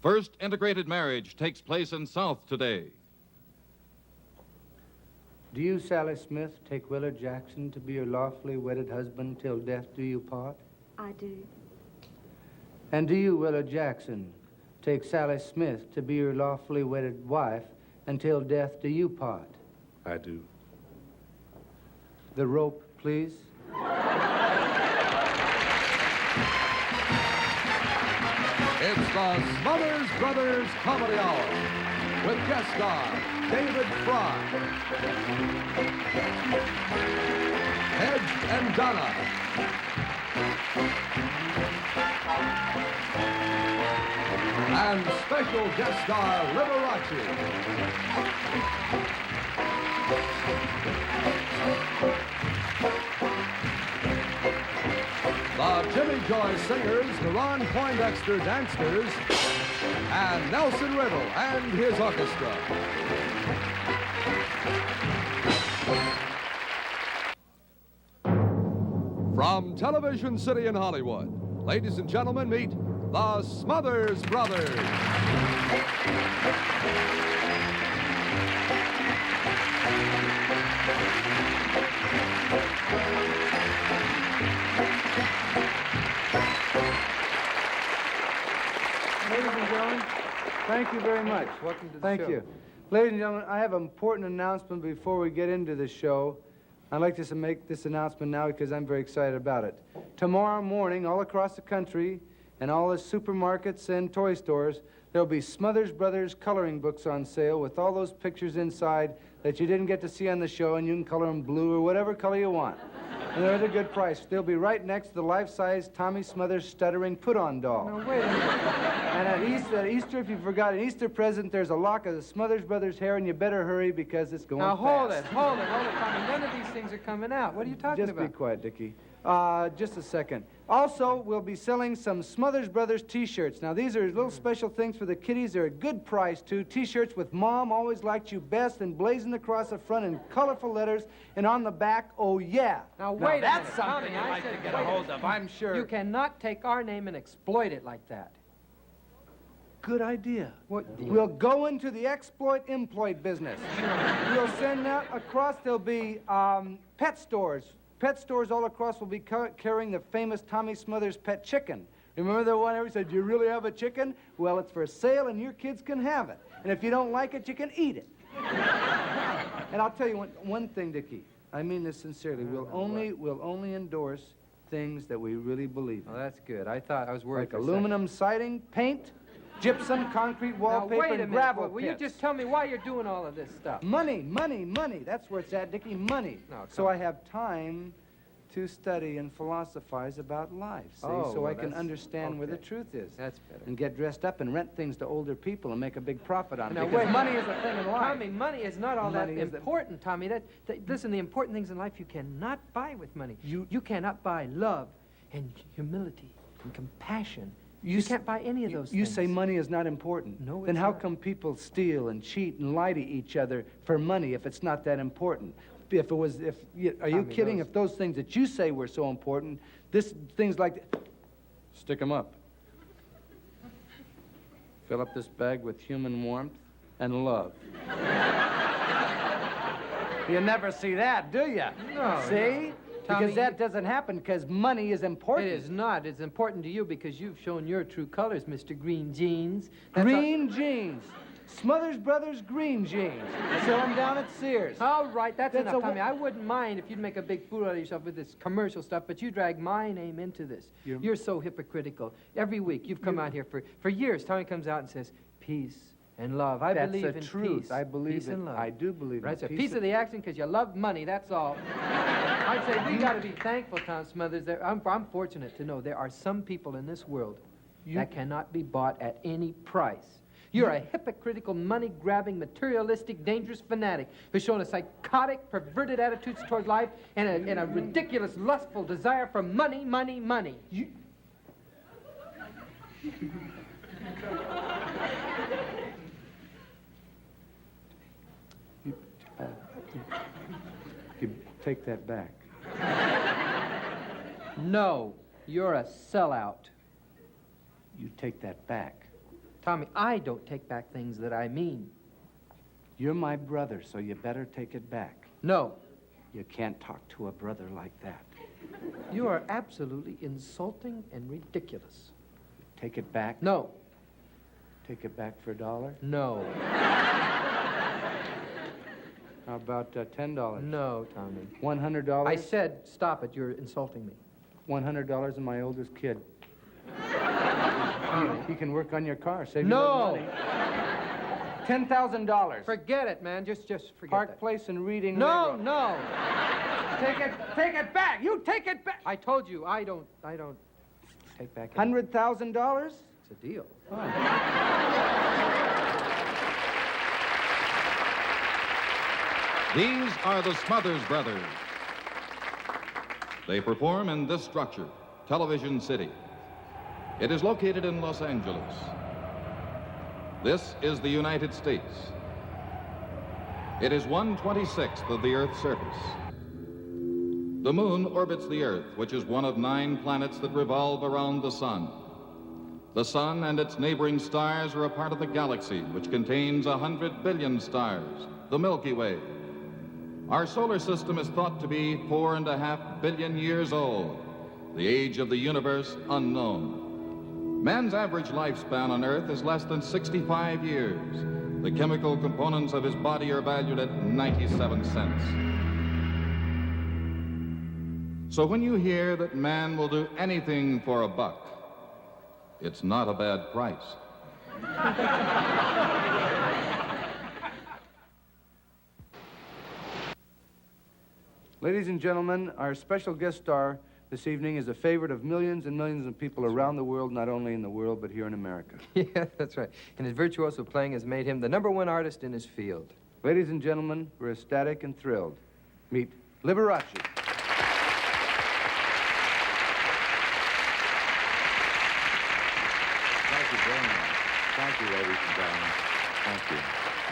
First integrated marriage takes place in South today. Do you, Sally Smith, take Willard Jackson to be your lawfully wedded husband till death do you part? I do. And do you, Willard Jackson, take Sally Smith to be your lawfully wedded wife until death do you part? I do. The rope, please. It's the Smothers Brothers Comedy Hour with guest star David Frye, Hedge and Donna, and special guest star Liberace. The Jimmy Joy Singers, the Ron Poindexter Dancers, and Nelson Riddle and his orchestra. From Television City in Hollywood, ladies and gentlemen, meet the Smothers Brothers. Ladies and gentlemen, thank you very much. Welcome to the Thank show. you. Ladies and gentlemen, I have an important announcement before we get into the show. I'd like to make this announcement now because I'm very excited about it. Tomorrow morning, all across the country and all the supermarkets and toy stores, there'll be Smothers Brothers coloring books on sale with all those pictures inside that you didn't get to see on the show, and you can color them blue or whatever color you want. And they're at a good price. They'll be right next to the life-size Tommy Smothers stuttering put-on doll. Now, wait a minute. And at Easter, if you forgot, an Easter present, there's a lock of the Smothers Brothers hair, and you better hurry because it's going Now, fast. hold it, Tommy. None of these things are coming out. What are you talking Just about? be quiet, Dickie. Just a second. Also, we'll be selling some Smothers Brothers T-shirts. Now, these are little special things for the kiddies. They're a good price, too. T-shirts with Mom Always Liked You Best and blazoned across the front in colorful letters, and on the back, oh, yeah. Now, wait a that's minute. something Tommy, I'd I like said to get wait a hold of, I'm sure. You cannot take our name and exploit it like that. Good idea. What deal? We'll go into the exploit-employed business. We'll send out across, there'll be pet stores. Pet stores all across will be carrying the famous Tommy Smothers pet chicken. Remember the one who said, "Do you really have a chicken?" Well, it's for sale and your kids can have it. And if you don't like it, you can eat it. And I'll tell you one thing, Dickie. I mean this sincerely. We'll only endorse things that we really believe in. Oh, that's good. I thought I was worried Like for a second. aluminum siding, paint, gypsum, concrete, Now, wallpaper, wait a and minute. gravel Will you pits. just tell me why you're doing all of this stuff? Money, money, money. That's where it's at, Dickie, money. No, So come I have time to study and philosophize about life, see? Oh, so well, I can that's- understand where the okay. truth is. That's better. And get dressed up and rent things to older people and make a big profit on it. Now, Because wait. money is a thing in life. Tommy, money is not all that Money is the- important, Tommy. Listen, the important things in life you cannot buy with money. You- You cannot buy love and humility and compassion. You s- can't buy any of those You things. say money is not important. No, Then it's how not. come people steal and cheat and lie to each other for money if it's not that important? Are you Tommy, kidding? those- If those things that you say were so important, things like stick them up. Fill up this bag with human warmth and love. You never see that, do you? No, See? Tommy, Because that doesn't happen because money is important. It is not. It's important to you because you've shown your true colors, Mr. Green Jeans. That's Green jeans. Smothers Brothers green jeans. Sell them down at Sears. All right, that's That's enough, a Tommy. I wouldn't mind if you'd make a big fool out of yourself with this commercial stuff, but you drag my name into this. You're so hypocritical. Every week you've come out here for years. Tommy comes out and says, peace and love. I That's believe the in truth. peace. I believe peace it. and love. I do believe right, in so peace piece of the action because you love money, that's all. I'd say we got to be thankful, Tom Smothers. I'm fortunate to know there are some people in this world that cannot be bought at any price. You're a hypocritical, money-grabbing, materialistic, dangerous fanatic who's shown a psychotic, perverted attitudes toward life and a ridiculous, lustful desire for money, money, money. You take that back. No, you're a sellout. You take that back. Tommy, I don't take back things that I mean. You're my brother, so you better take it back. No. You can't talk to a brother like that. You are absolutely insulting and ridiculous. Take it back? No. Take it back for $1? No. How about $10? No, Tommy. $100? I said, stop it. You're insulting me. $100 and my oldest kid. Tommy. He can work on your car, save you No. money. $10,000. Forget it, man. Just forget Park that. Place and Reading No, Railroad. no. Take it back. You take it back. I told you, I don't take back $100,000? It's a deal. These are the Smothers Brothers. They perform in this structure, Television City. It is located in Los Angeles. This is the United States. It is 1/26th of the Earth's surface. The moon orbits the Earth, which is one of 9 planets that revolve around the sun. The sun and its neighboring stars are a part of the galaxy, which contains 100 billion stars, the Milky Way. Our solar system is thought to be 4.5 billion years old, the age of the universe unknown. Man's average lifespan on Earth is less than 65 years. The chemical components of his body are valued at 97 cents. So when you hear that man will do anything for $1, it's not a bad price. Ladies and gentlemen, our special guest star this evening is a favorite of millions and millions of people around the world, not only in the world, but here in America. Yeah, that's right. And his virtuoso playing has made him the #1 artist in his field. Ladies and gentlemen, we're ecstatic and thrilled. Meet Liberace. Thank you very much. Thank you, ladies and gentlemen. Thank you.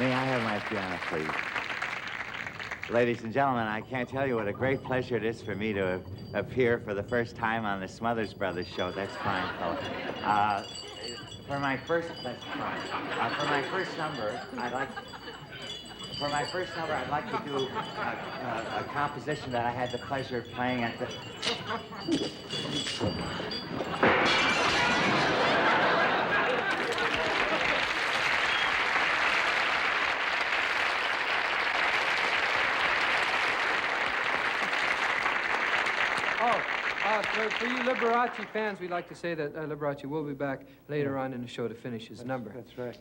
May I have my piano, please? Ladies and gentlemen, I can't tell you what a great pleasure it is for me to appear for the first time on the Smothers Brothers show. That's fine, fella. For my first number, I'd like to do a composition that I had the pleasure of playing at the... For you Liberace fans, we'd like to say that Liberace will be back later on in the show to finish his number. That's right.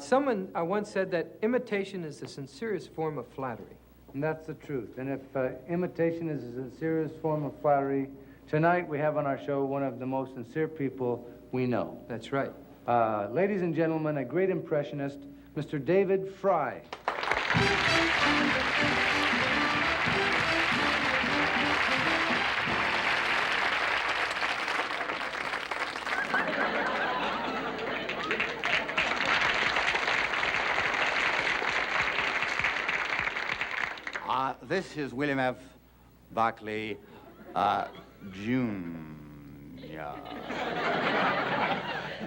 Someone once said that imitation is the sincerest form of flattery. And that's the truth. And if imitation is a sincerest form of flattery, tonight we have on our show one of the most sincere people we know. That's right. Ladies and gentlemen, a great impressionist, Mr. David Frye. This is William F. Buckley, Jr.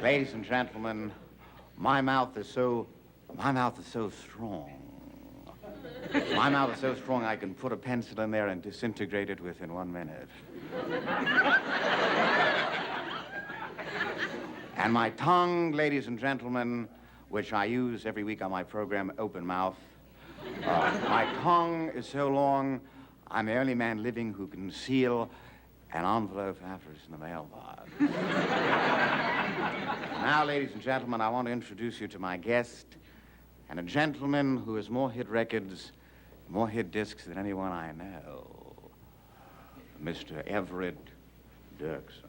Ladies and gentlemen, my mouth is so strong. My mouth is so strong I can put a pencil in there and disintegrate it within 1 minute. And my tongue, ladies and gentlemen, which I use every week on my program, Open Mouth, my tongue is so long, I'm the only man living who can seal an envelope after it's in the mailbox. Now, ladies and gentlemen, I want to introduce you to my guest, and a gentleman who has more hit records, more hit discs than anyone I know, Mr. Everett Dirksen.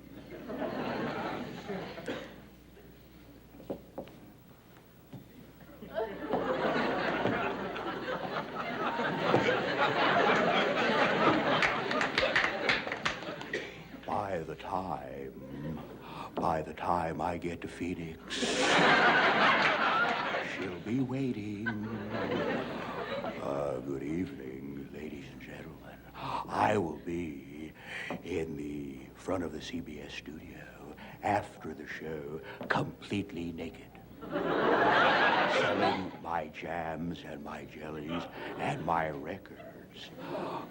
By the time I get to Phoenix, she'll be waiting. Good evening, ladies and gentlemen. I will be in the front of the CBS studio after the show, completely naked. selling my jams and my jellies and my records.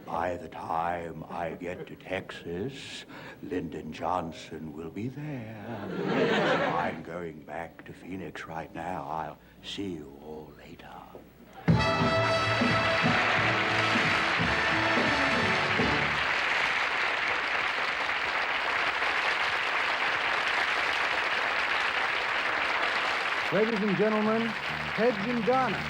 By the time I get to Texas, Lyndon Johnson will be there. So I'm going back to Phoenix right now. I'll see you all later. Ladies and gentlemen, Hedge and Donna.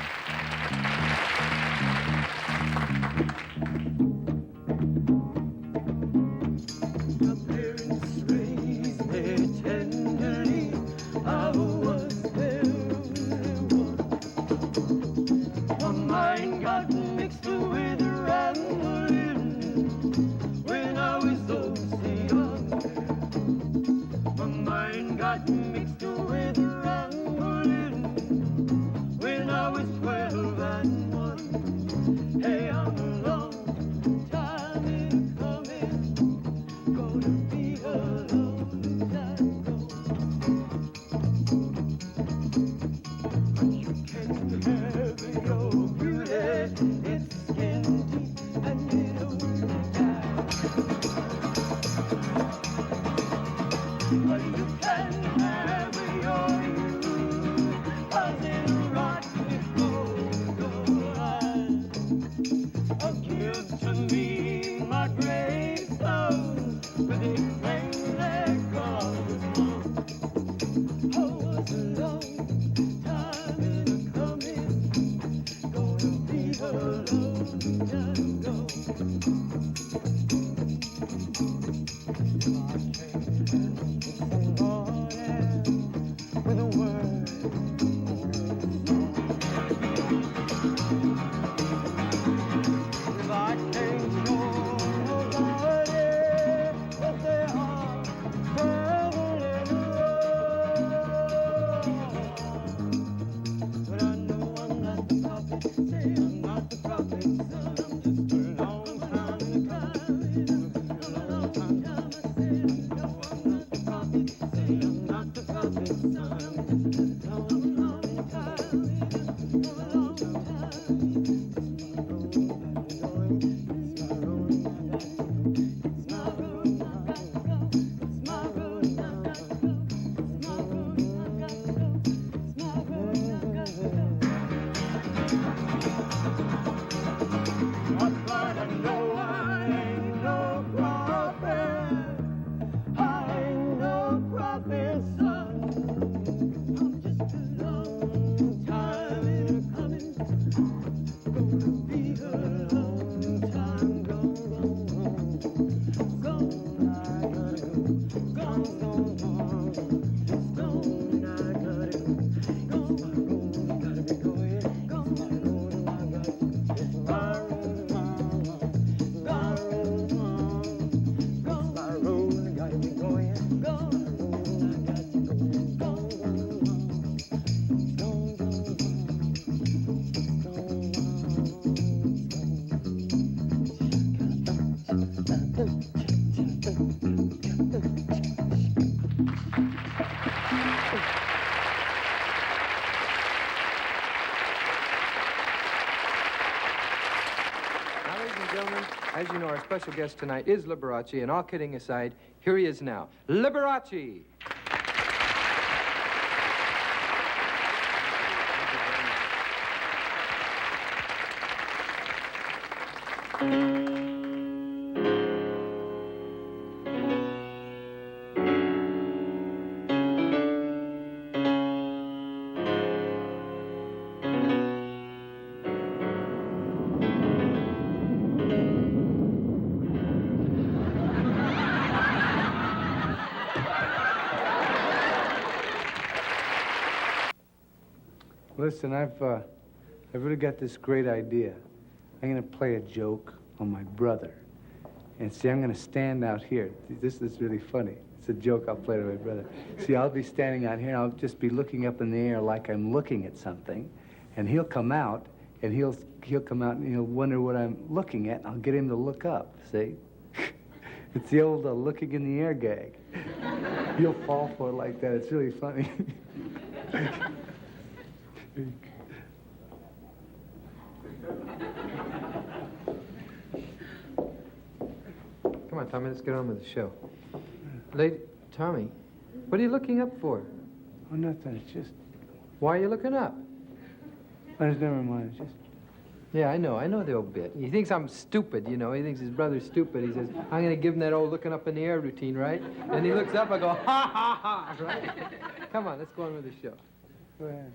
As you know, our special guest tonight is Liberace, and all kidding aside, here he is now. Liberace! Listen, I've really got this great idea. I'm going to play a joke on my brother. And see, I'm going to stand out here. This is really funny. It's a joke I'll play to my brother. See, I'll be standing out here, and I'll just be looking up in the air like I'm looking at something. And he'll come out, and he'll come out, and he'll wonder what I'm looking at, and I'll get him to look up, see? It's the old looking in the air gag. He'll fall for it like that. It's really funny. speak. Come on, Tommy, let's get on with the show. Lady, Tommy, what are you looking up for? Oh, nothing. It's just... Why are you looking up? Never mind. It's just... Yeah, I know the old bit. He thinks I'm stupid, you know. He thinks his brother's stupid. He says, I'm going to give him that old looking up in the air routine, right? And he looks up, I go, ha, ha, ha, right? Come on, let's go on with the show. Go ahead.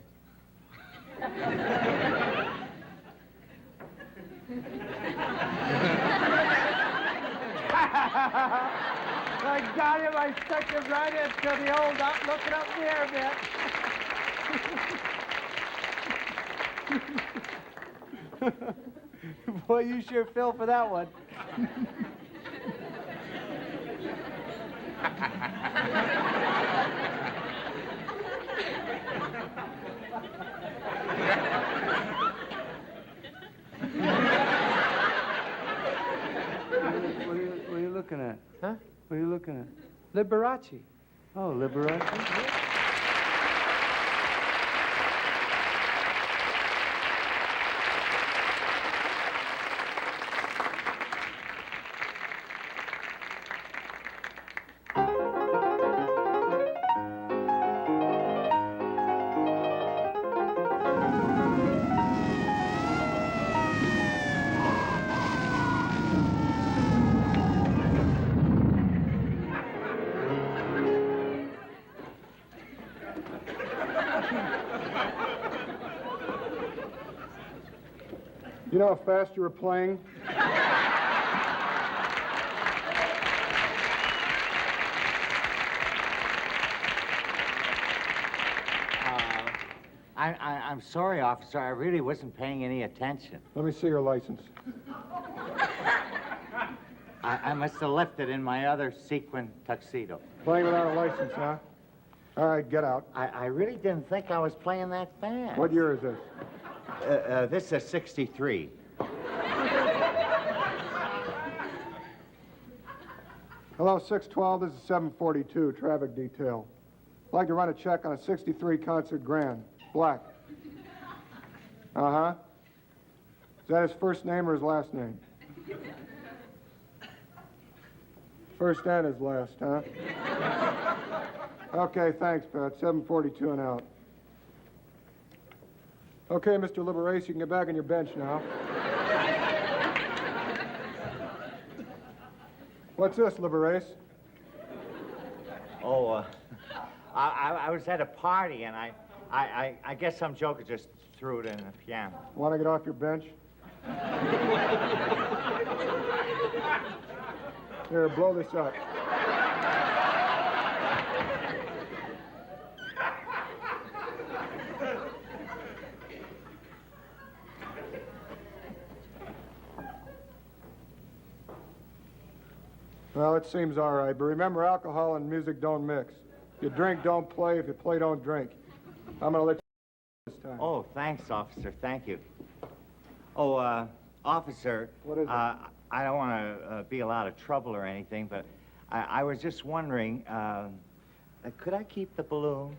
I got him. I stuck him right into the old up, looking up in the air bit. Boy, you sure fell for that one. What are you looking at? Huh? What are you looking at? Liberace. Oh, Liberace. You know how fast you were playing? I'm sorry, officer. I really wasn't paying any attention. Let me see your license. I must have left it in my other sequin tuxedo. Playing without a license, huh? All right, get out. I really didn't think I was playing that fast. What year is this? This is 63. Hello, 612. This is 742, traffic detail. I'd like to run a check on a 63 Concert Grand. Black. Uh-huh. Is that his first name or his last name? First and his last, huh? Okay, thanks, Pat. 742 and out. Okay, Mr. Liberace, you can get back on your bench now. What's this, Liberace? Oh, I was at a party, and I guess some joker just threw it in the piano. Want to get off your bench? Here, blow this up. Well, it seems all right, but remember, alcohol and music don't mix. If you drink, don't play. If you play, don't drink. I'm going to let you this time. Oh, thanks, officer. Thank you. Oh, officer. What is it? I don't want to be a lot of trouble or anything, but I was just wondering, could I keep the balloon?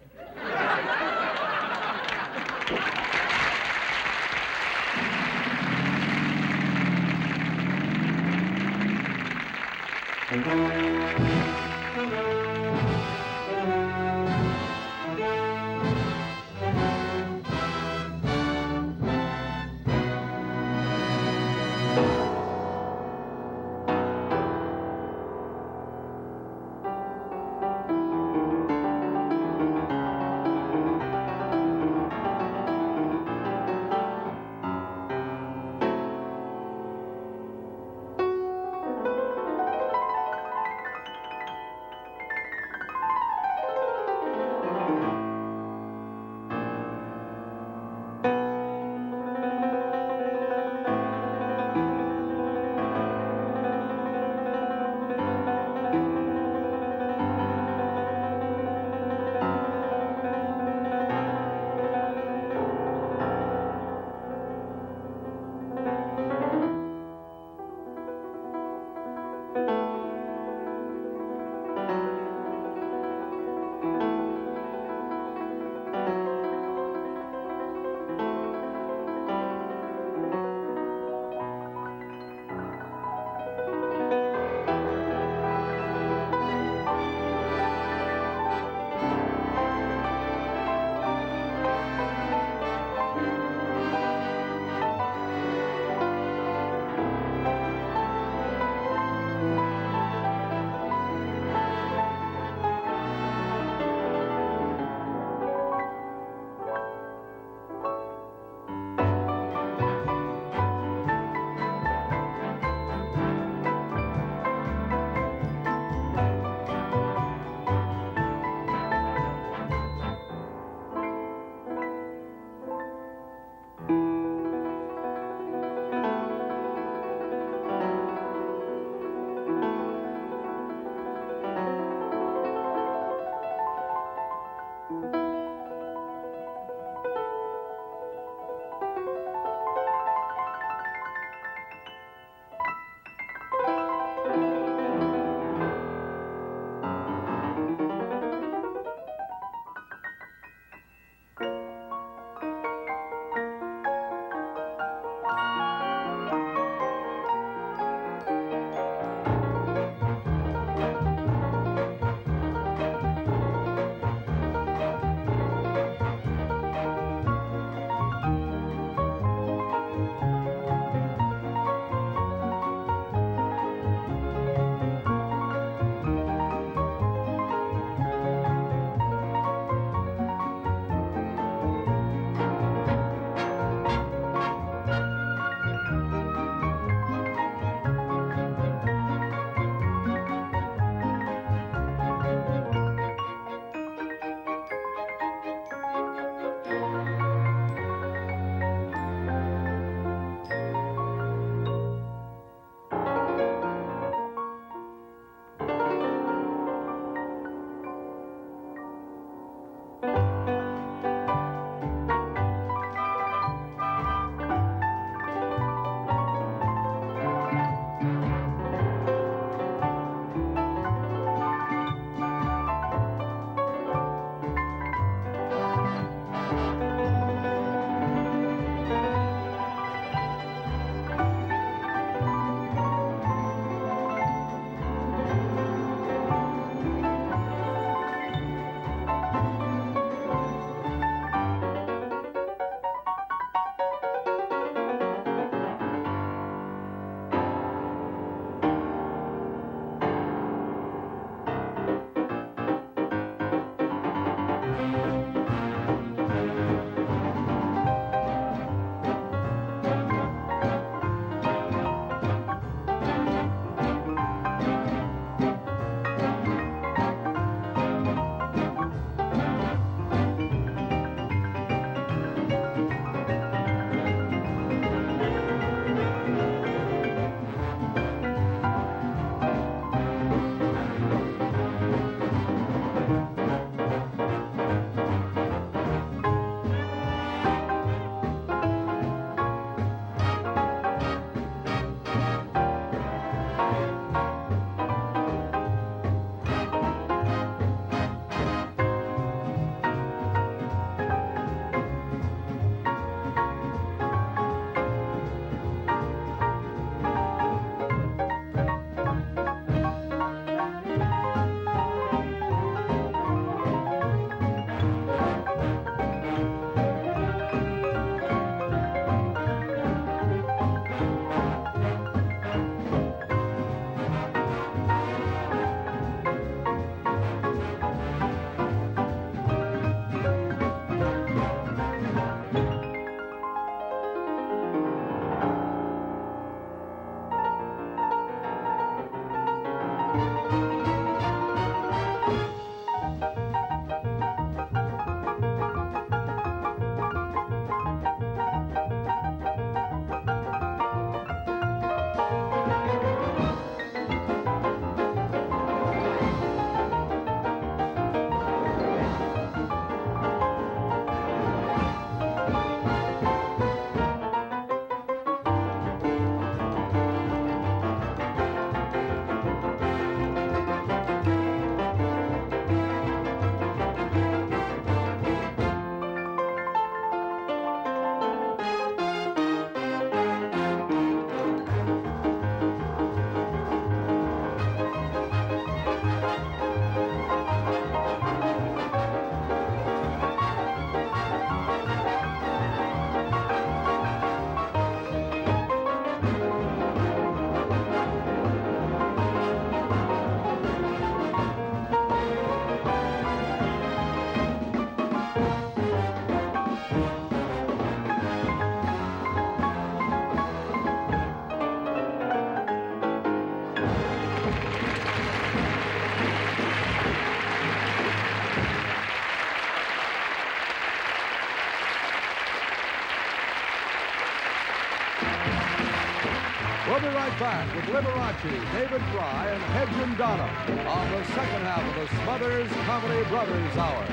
right back with Liberace, David Frye, and Hedge and Donna on the second half of the Smothers Comedy Brothers Hour.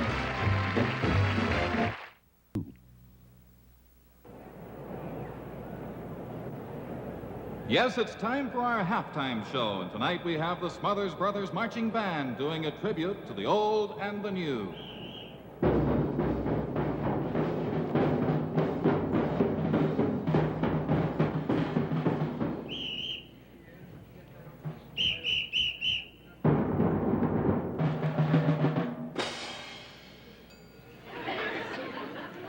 Yes, it's time for our halftime show, and tonight we have the Smothers Brothers Marching Band doing a tribute to the old and the new.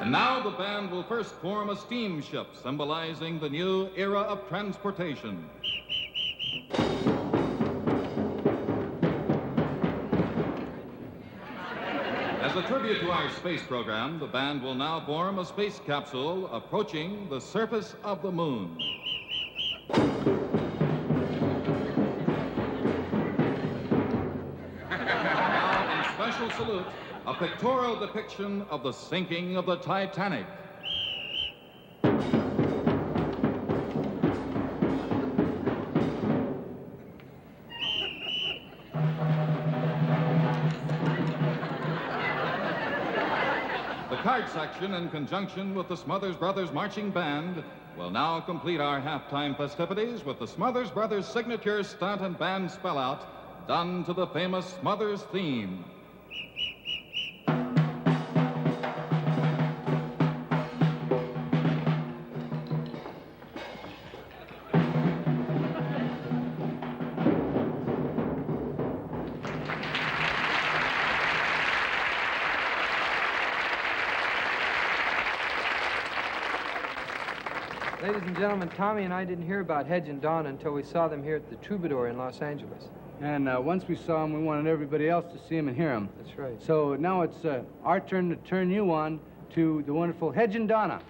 And now the band will first form a steamship, symbolizing the new era of transportation. As a tribute to our space program, the band will now form a space capsule approaching the surface of the moon. Now, in special salute, a pictorial depiction of the sinking of the Titanic. The card section, in conjunction with the Smothers Brothers Marching Band, will now complete our halftime festivities with the Smothers Brothers signature stunt and band spellout done to the famous Smothers theme. Ladies and gentlemen, Tommy and I didn't hear about Hedge and Donna until we saw them here at the Troubadour in Los Angeles. And once we saw them, we wanted everybody else to see them and hear them. That's right. So now it's our turn to turn you on to the wonderful Hedge and Donna.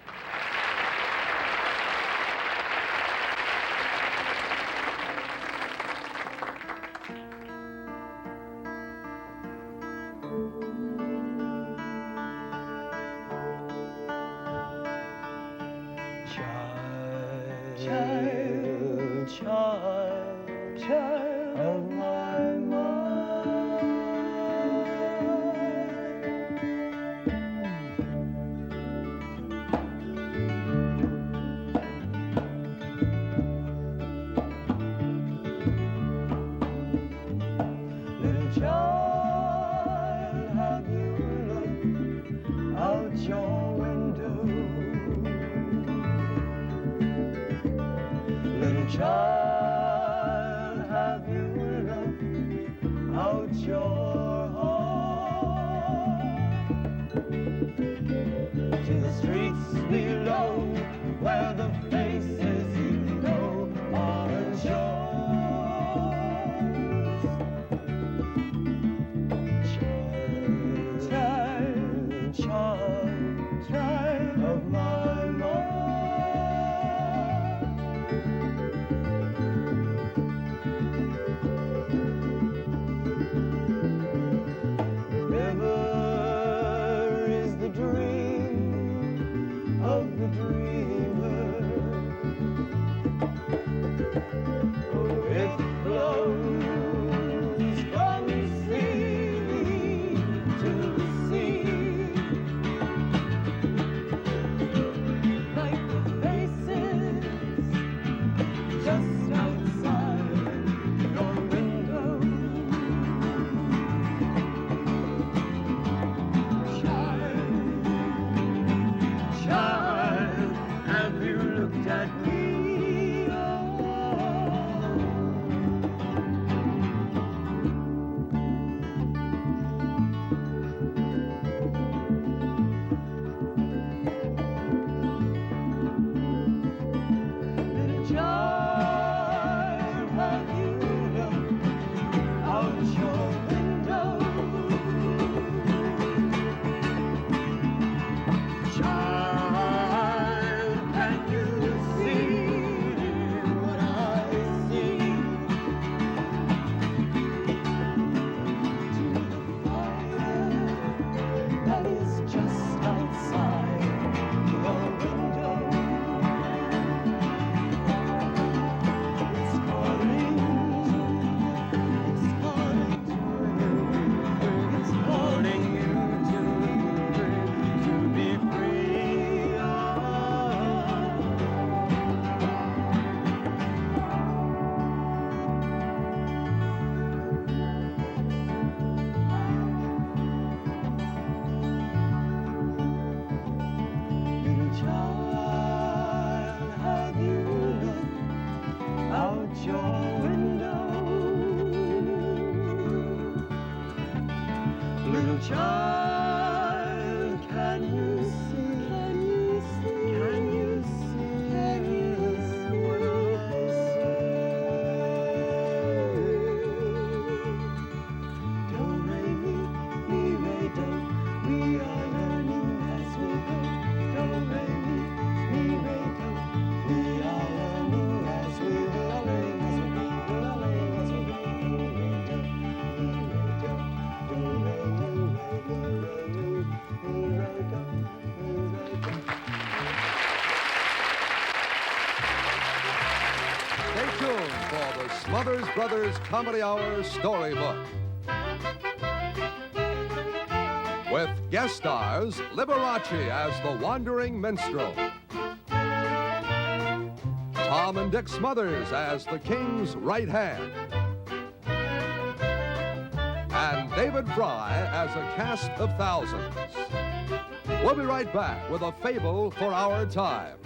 Child of my mind. Little child, have you looked out your window? Little child, have you looked out your heart to the streets below where the faces you know aren't yours? Child of my mind. child, can you see? Can you see? Can you see? Can you hear what I say? Do, re, mi, re, do. We are learning as we go. Do, re, mi, re, do. We are learning as we go. We are learning as we go. We are learning as we go. Do, re, do, mi, re, do. Mi, re, do, mi, re, do. Stay tuned for the Smothers Brothers Comedy Hour Storybook. With guest stars Liberace as the wandering minstrel, Tom and Dick Smothers as the king's right hand, and David Frye as a cast of thousands. We'll be right back with a fable for our time.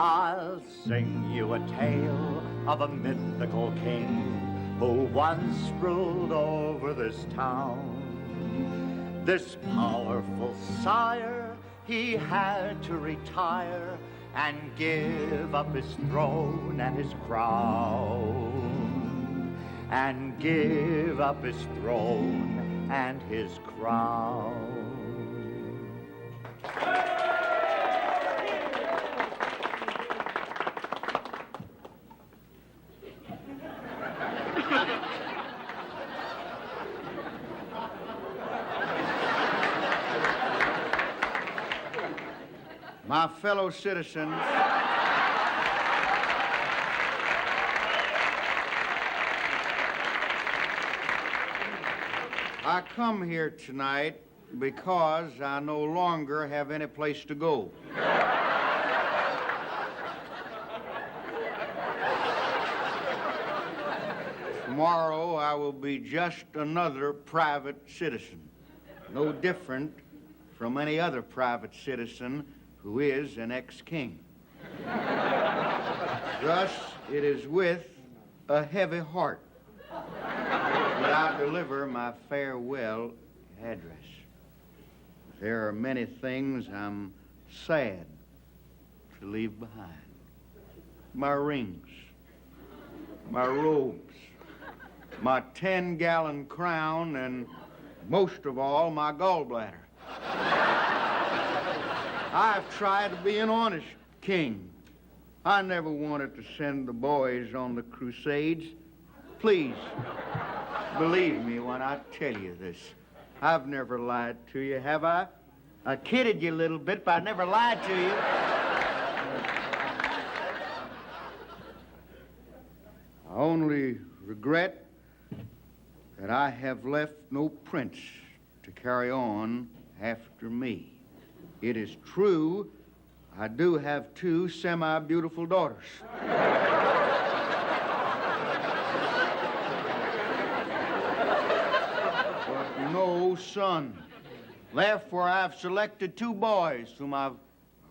I'll sing you a tale of a mythical king who once ruled over this town. This powerful sire, he had to retire and give up his throne and his crown. And give up his throne and his crown. My fellow citizens, I come here tonight because I no longer have any place to go. Tomorrow I will be just another private citizen, no different from any other private citizen who is an ex-king. Thus, it is with a heavy heart that I deliver my farewell address. There are many things I'm sad to leave behind. My rings, my robes, my 10-gallon crown, and most of all, my gallbladder. I've tried to be an honest king. I never wanted to send the boys on the crusades. Please, believe me when I tell you this. I've never lied to you, have I? I kidded you a little bit, but I never lied to you. I only regret that I have left no prince to carry on after me. It is true, I do have 2 semi-beautiful daughters. But no son. Therefore, I've selected 2 boys whom I've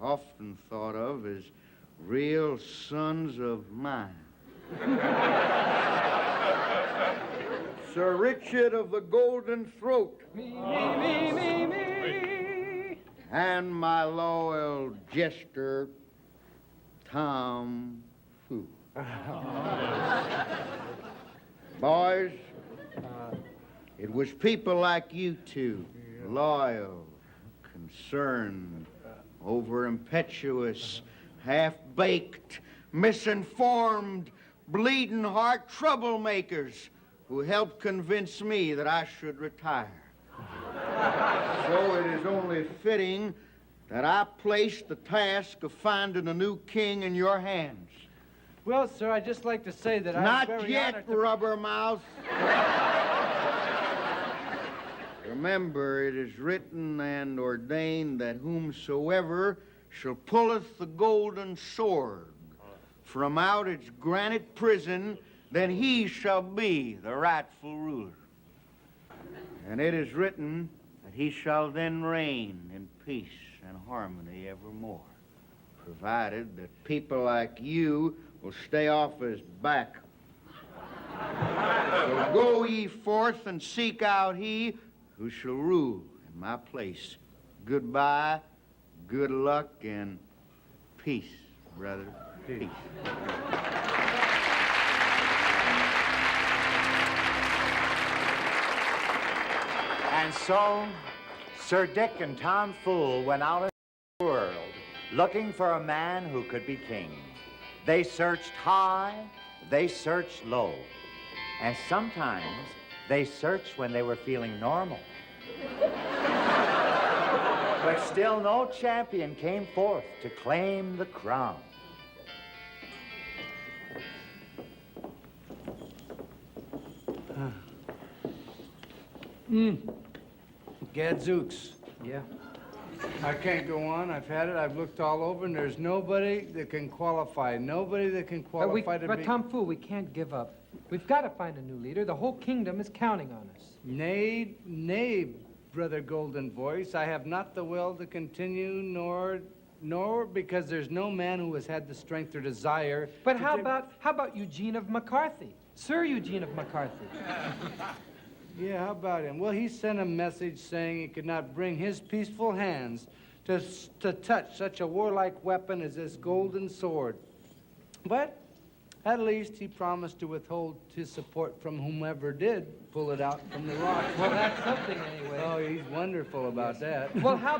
often thought of as real sons of mine. Sir Richard of the Golden Throat. Me, me, me, me, me. And my loyal jester, Tom Fu. Boys, it was people like you 2, loyal, concerned, over-impetuous, half-baked, misinformed, bleeding-heart troublemakers who helped convince me that I should retire. So it is only fitting that I place the task of finding a new king in your hands. Well, sir, I'd just like to say that I'm Not very yet, honored to... rubber mouth. Remember, it is written and ordained that whomsoever shall pulleth the golden sword from out its granite prison, then he shall be the rightful ruler. And it is written that he shall then reign in peace and harmony evermore, provided that people like you will stay off his back. So go ye forth and seek out he who shall rule in my place. Goodbye, good luck, and peace, brother. Peace. And so, Sir Dick and Tom Fool went out in the world looking for a man who could be king. They searched high, they searched low, and sometimes they searched when they were feeling normal. But still no champion came forth to claim the crown. Gadzooks. Yeah. I can't go on. I've had it. I've looked all over, and there's nobody that can qualify. Nobody that can qualify to But be... Tom Fool, we can't give up. We've got to find a new leader. The whole kingdom is counting on us. Nay, nay, Brother Golden Voice. I have not the will to continue, nor because there's no man who has had the strength or desire... But to how take- about Eugene of McCarthy? Sir Eugene of McCarthy. Yeah, how about him? Well, he sent a message saying he could not bring his peaceful hands to touch such a warlike weapon as this golden sword. But at least he promised to withhold his support from whomever did pull it out from the rock. Well, that's something anyway. Oh, he's wonderful about that. Well, how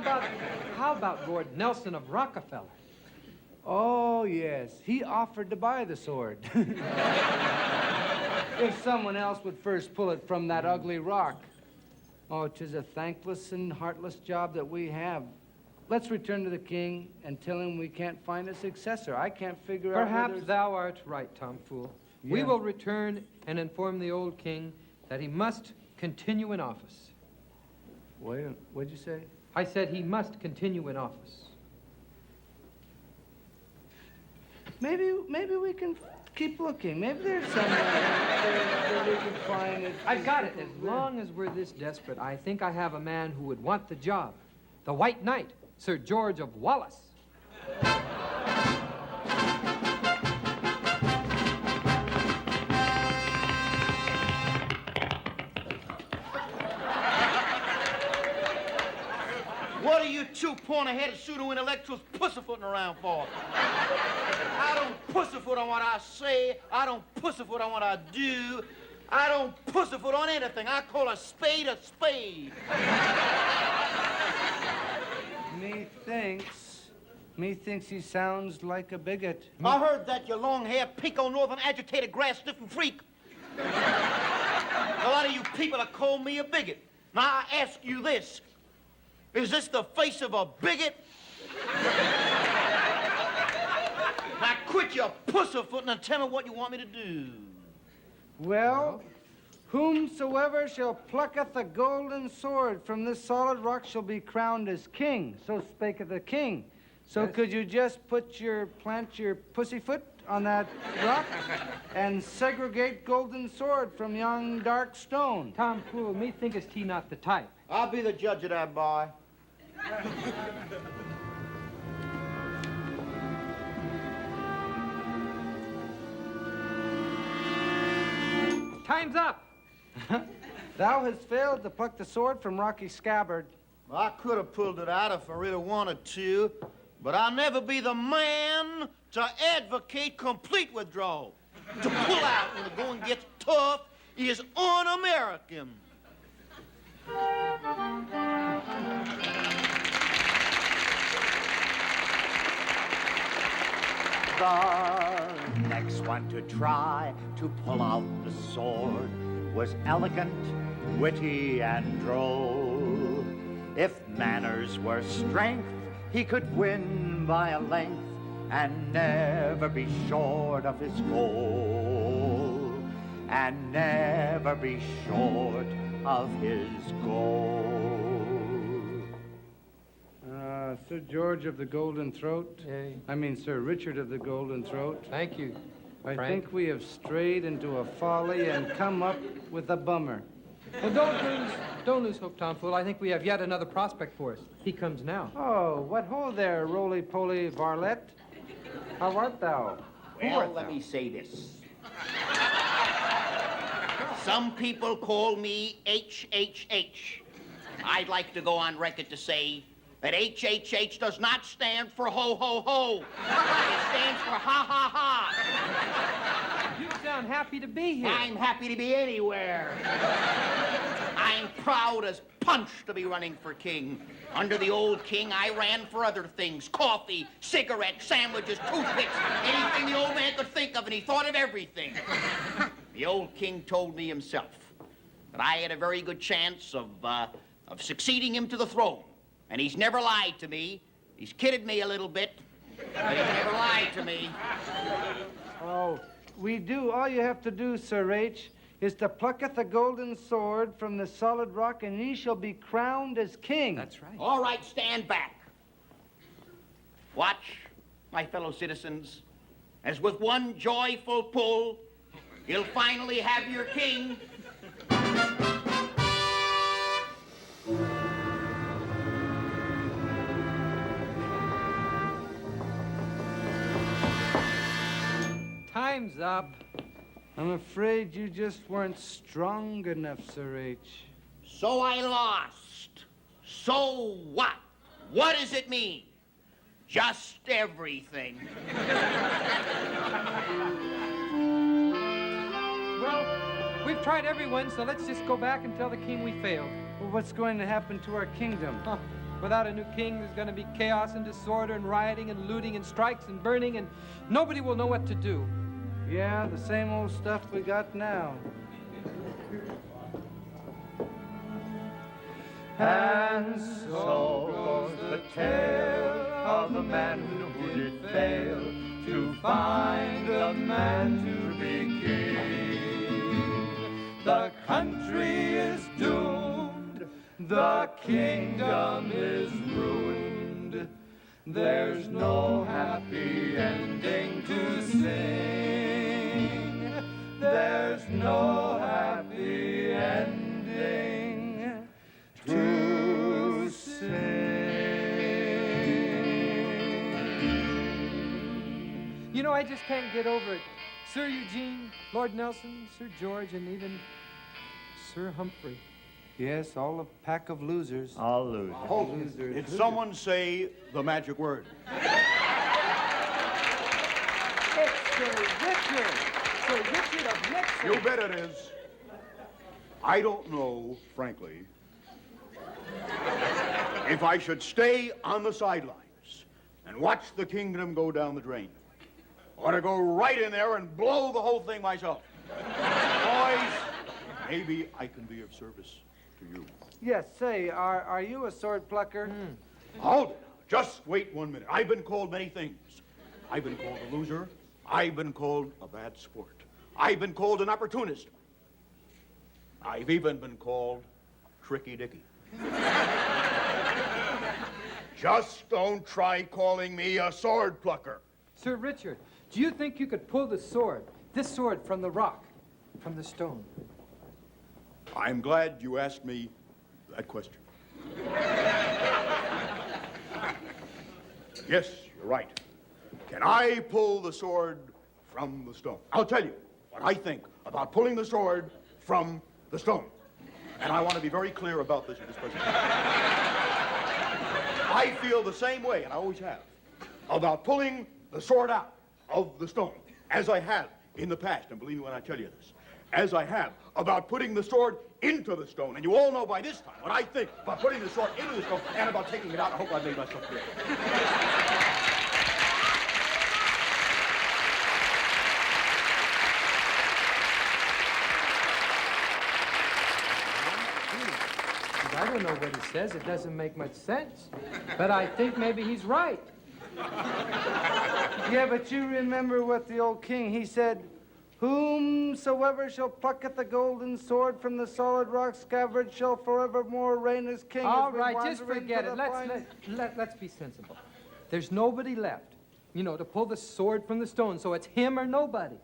about Lord Nelson of Rockefeller? Oh, yes. He offered to buy the sword. If someone else would first pull it from that ugly rock. Oh, 'tis a thankless and heartless job that we have. Let's return to the king and tell him we can't find a successor. I can't figure out Perhaps whether... thou art right, Tom Fool. We Yeah. will return and inform the old king that he must continue in office. Wait, what'd you say? I said he must continue in office. Maybe we can keep looking. Maybe there's someone that we can find it. I've got it. As long as we're this desperate, I think I have a man who would want the job. The White Knight, Sir George of Wallace. What are you 2 point-ahead pseudo-intellectuals pussyfooting around for? I don't pussyfoot on what I say. I don't pussyfoot on what I do. I don't pussyfoot on anything. I call a spade a spade. Methinks he sounds like a bigot. I heard that, you long-haired, pinko northern agitated grass-sniffing freak. A lot of you people have called me a bigot. Now, I ask you this. Is this the face of a bigot? Now, quit your pussyfooting and tell me what you want me to do. Well, Whomsoever shall plucketh the golden sword from this solid rock shall be crowned as king. So spaketh the king. So Yes. could you just plant your pussyfoot on that rock and segregate golden sword from young dark stone? Tom Fool, me thinkest he not the type. I'll be the judge of that, boy. Time's up. Thou hast failed to pluck the sword from Rocky's scabbard. Well, I could have pulled it out if I really wanted to, but I'll never be the man to advocate complete withdrawal. To pull out when the going gets tough is un-American. The next one to try to pull out the sword was elegant, witty, and droll. If manners were strength, he could win by a length and never be short of his goal. And never be short of his goal. Sir George of the Golden Throat. Yay. I mean, Sir Richard of the Golden Throat. Thank you. I Frank. think we have strayed into a folly and come up with a bummer. Well, don't lose hope, Tom Fool. I think we have yet another prospect for us. He comes now. Oh, what ho there, roly-poly varlet? How art thou? Who Well, art let thou? me say this. Some people call me HHH. I'd like to go on record to say that HHH does not stand for ho, ho, ho. It stands for ha, ha, ha. You sound happy to be here. I'm happy to be anywhere. I'm proud as punch to be running for king. Under the old king, I ran for other things. Coffee, cigarettes, sandwiches, toothpicks, anything the old man could think of, and he thought of everything. The old king told me himself that I had a very good chance of succeeding him to the throne. And he's never lied to me. He's kidded me a little bit, but he's never lied to me. Oh, we do. All you have to do, Sir H, is to plucketh the golden sword from the solid rock, and ye shall be crowned as king. That's right. All right, stand back. Watch, my fellow citizens, as with one joyful pull, you'll finally have your king. Time's up. I'm afraid you just weren't strong enough, Sir H. So I lost. So what? What does it mean? Just everything. Well, we've tried everyone, so let's just go back and tell the king we failed. Well, what's going to happen to our kingdom? Huh. Without a new king, there's going to be chaos and disorder and rioting and looting and strikes and burning, and nobody will know what to do. Yeah, the same old stuff we got now. And so goes the tale of the man who did fail to find a man to be king. The country is doomed, the kingdom is ruined. There's no happy ending to sing. There's no happy ending to sing. You know, I just can't get over it. Sir Eugene, Lord Nelson, Sir George, and even Sir Humphrey. Yes, all a pack of losers. All lose. Losers. Did someone say the magic word? It's Sir Richard. Sir Richard of Nixon. You bet it is. I don't know, frankly, if I should stay on the sidelines and watch the kingdom go down the drain, or to go right in there and blow the whole thing myself. Boys, maybe I can be of service to you. Yes, say, are you a sword plucker? Hold it. Just wait 1 minute. I've been called many things. I've been called a loser. I've been called a bad sport. I've been called an opportunist. I've even been called Tricky Dicky. Just don't try calling me a sword plucker. Sir Richard, do you think you could pull the sword, this sword, from the rock, from the stone? I'm glad you asked me that question. Yes, you're right. Can I pull the sword from the stone? I'll tell you what I think about pulling the sword from the stone. And I want to be very clear about this at this present time. I feel the same way, and I always have, about pulling the sword out of the stone, as I have in the past, and believe me when I tell you this, as I have about putting the sword into the stone. And you all know by this time what I think about putting the sword into the stone and about taking it out. I hope I made myself clear. I don't know what he says. It doesn't make much sense. But I think maybe he's right. Yeah, but you remember what the old king, he said, whomsoever shall pluck at the golden sword from the solid rock scabbard shall forevermore reign as king. All right, just forget it. Let's be sensible. There's nobody left, you know, to pull the sword from the stone, so it's him or nobody.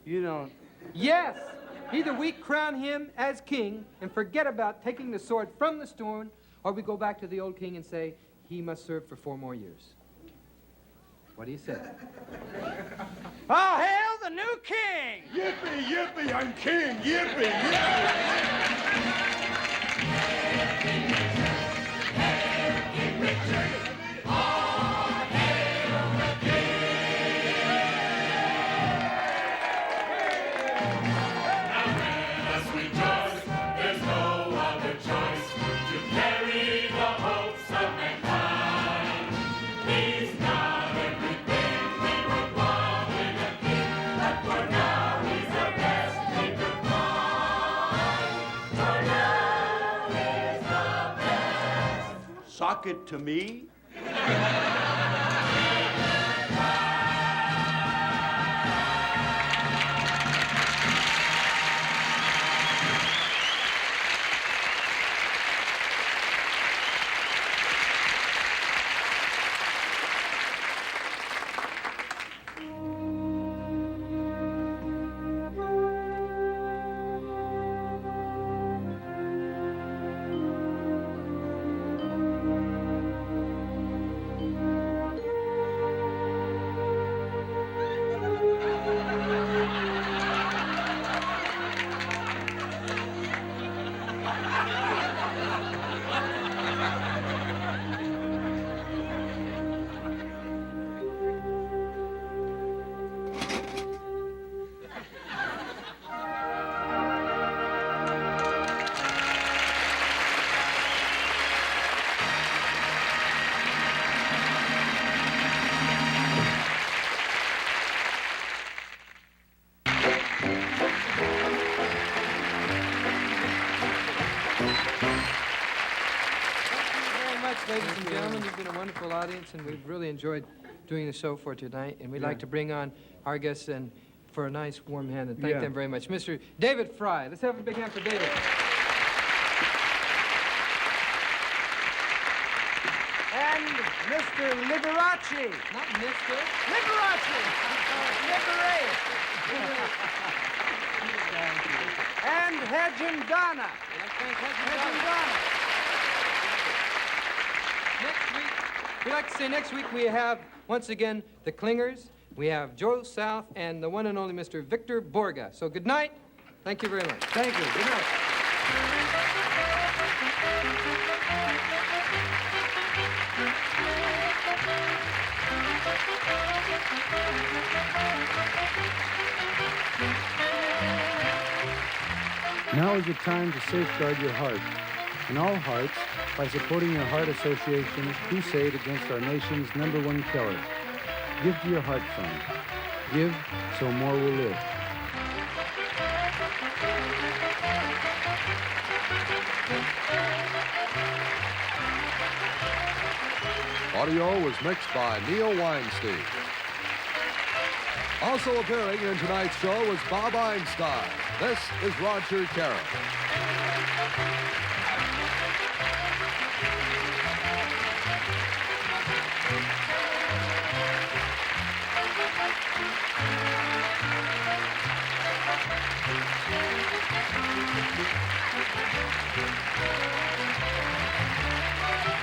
You don't. Yes! Either we crown him as king and forget about taking the sword from the stone, or we go back to the old king and say he must serve for 4 more years. What do you say? Oh, hail the new king! Yippee, yippee, I'm king! Yippee, yippee! Sock it to me. Ladies and gentlemen, you've been a wonderful audience, and we've really enjoyed doing the show for tonight. And we'd like to bring on our guests and for a nice warm hand and thank them very much. Mr. David Frye. Let's have a big hand for David. And Mr. Liberace. Not Mr. Liberace. Liberace. And Hedge and Donna. Hedge and Donna. We'd like to say next week we have, once again, the Clingers. We have Joe South and the one and only Mr. Victor Borga. So good night. Thank you very much. Thank you. Good night. Now is the time to safeguard your heart. And all hearts, by supporting your Heart Association's crusade against our nation's #1 killer. Give to your heart fund. Give so more will live. Audio was mixed by Neil Weinstein. Also appearing in tonight's show was Bob Einstein. This is Roger Carroll.